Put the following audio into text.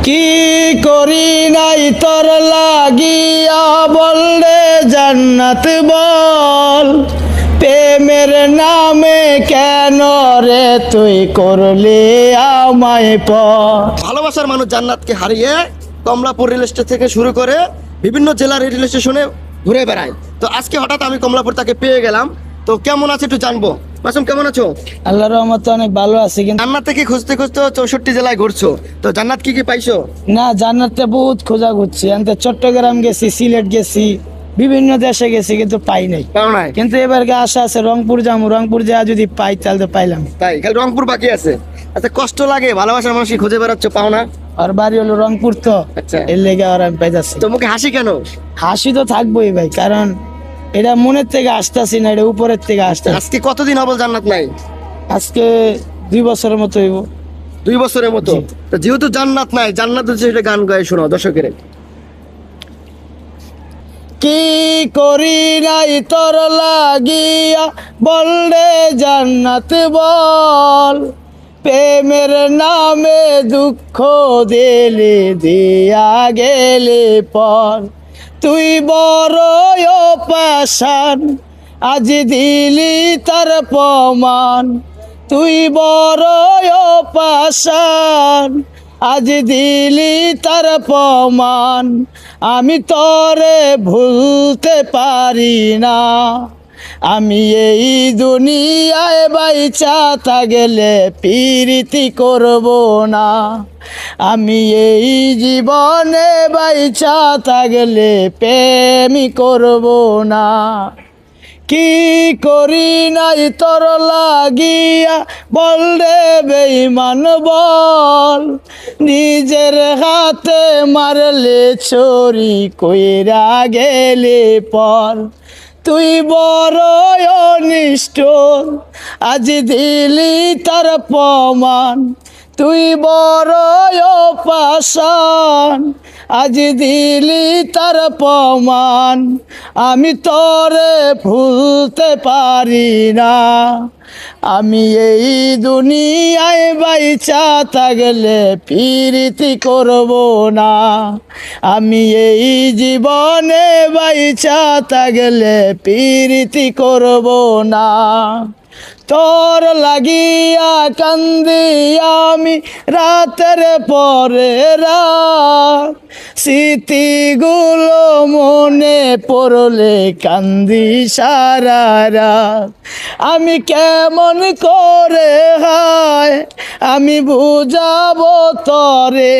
কি করি নাই তোর লাগিয়া বললে জান্নাত বল, প্রেমের নামে কেন রে তুই করলি আমায় পর। ভালোবাসার মানুষ জান্নাতকে হারিয়ে কমলাপুর রেল স্টেশন থেকে শুরু করে বিভিন্ন জেলার রেল স্টেশনে ঘুরে বেড়ায়। তো আজকে হঠাৎ আমি কমলাপুর তাকে পেয়ে গেলাম। তো কেমন আছে একটু জানবো। মাসুম, কেমন আছো? আল্লাহর রহমতে অনেক ভালো আছি, কিন্তু জান্নাত থেকে খুঁজতে খুঁজতে 64 জেলায় ঘুরছো, তো জান্নাত কি কি পাইছো? না, জান্নাতে বহুত খোঁজা ঘুরছি। আমি চট্টগ্রাম গেছি, সিলেট গেছি, বিভিন্ন দেশে গেছি, কিন্তু পাই নাই। পাও নাই? কিন্তু এবার আশা আছে রংপুর যাবো, রংপুর যা যদি পাই তাহলে তো পাইলাম। তাই খালি রংপুর বাকি আছে? আচ্ছা, কষ্ট লাগে ভালোবাসার মানুষকে খুঁজে বেড়াচ্ছ, পাও না? আর বাড়ি হলো রংপুর, তো আচ্ছা। এর লেগে আর আমি পাইতাছি। তো মুখে হাসি কেন? হাসি তো থাকবোই ভাই, কারণ এটা মনের থেকে আসতেছি না, এটা উপরের থেকে আসতেছে। আজকে কতদিন হবল জান্নাত নাই? আজকে 2 বছরের মতো হইব। 2 বছরের মতো। জি। তো যেহেতু জান্নাত নাই, জান্নাত হচ্ছে একটা গান গায়ে শোনাও দর্শকের। কি করি নাই তোর লাগিয়া বললে জান্নাত বল, প্রেমের নামে দুঃখ দিলে দিয়া গেলে পর। তুই বড় পাষাণ, আজ দিলি তার প্রমাণ। তুই বড় পাষাণ, আজ দিলি তার প্রমাণ। আমি তরে ভুলতে পারি না। আমি এই দুনিয়ায় বাইচা থাকলে প্রীতি করব না। আমি এই জীবনে বাইচা থাকলে প্রেমই করব না। কি করি নাই তোর লাগিয়া বল রে বেঈমান বল, নিজের হাতে মারলে ছুরি কইরা গেলে পর। তুই বড় নিষ্ঠুর, আজ দিলি তার প্রমাণ। তুই বড় পাষাণ, আজ দিলি তার প্রমাণ। আমি তরে ভুলতে পারি না। আমি এই দুনিয়ায় বাইচা থাকলে প্রীতি করব না। আমি এই জীবনে বাইচা থাকলে প্রীতি করব না। তোর লাগিয়া কান্দি আমি রাতের পরে রাত, স্মৃতিগুলো মনে পড়লে কান্দি সারা রাত। আমি কেমন করে হায় আমি বুঝাবো তরে,